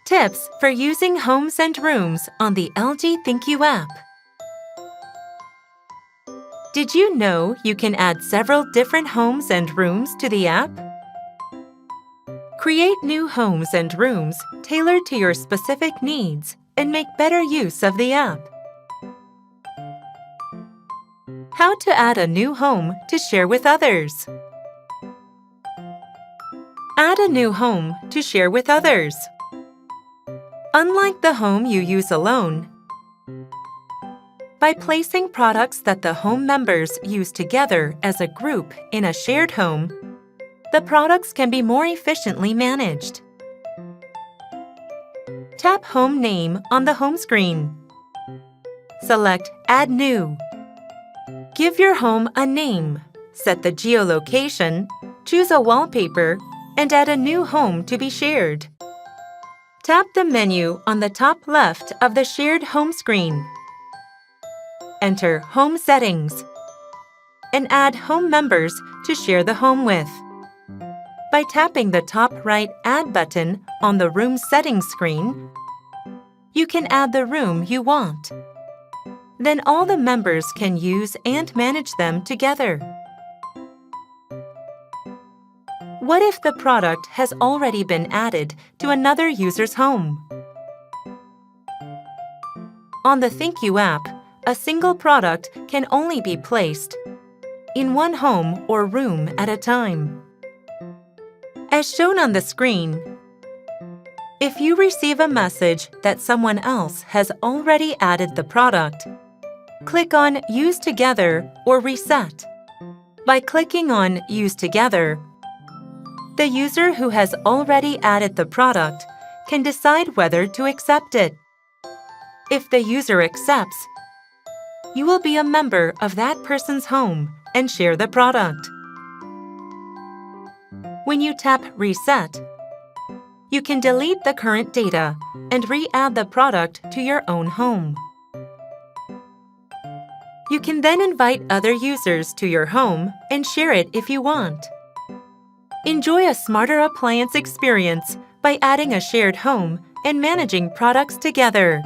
Tips for using homes and rooms on the LG ThinQ app. Did you know you can add several different homes and rooms to the app? Create new homes and rooms tailored to your specific needs and make better use of the app. How to add a new home to share with others. Add a new home to share with others. Unlike the home you use alone, by placing products that the home members use together as a group in a shared home, the products can be more efficiently managed. Tap Home Name on the home screen. Select Add New. Give your home a name, set the geolocation, choose a wallpaper, and add a new home to be shared. Tap the menu on the top left of the shared home screen. Enter Home Settings and add home members to share the home with. By tapping the top right Add button on the Room Settings screen, you can add the room you want. Then all the members can use and manage them together. What if the product has already been added to another user's home? On the ThinQ app, a single product can only be placed in one home or room at a time. As shown on the screen, if you receive a message that someone else has already added the product, click on Use Together or Reset. By clicking on Use Together, the user who has already added the product can decide whether to accept it. If the user accepts, you will be a member of that person's home and share the product. When you tap Reset, you can delete the current data and re-add the product to your own home. You can then invite other users to your home and share it if you want. Enjoy a smarter appliance experience by adding a shared home and managing products together.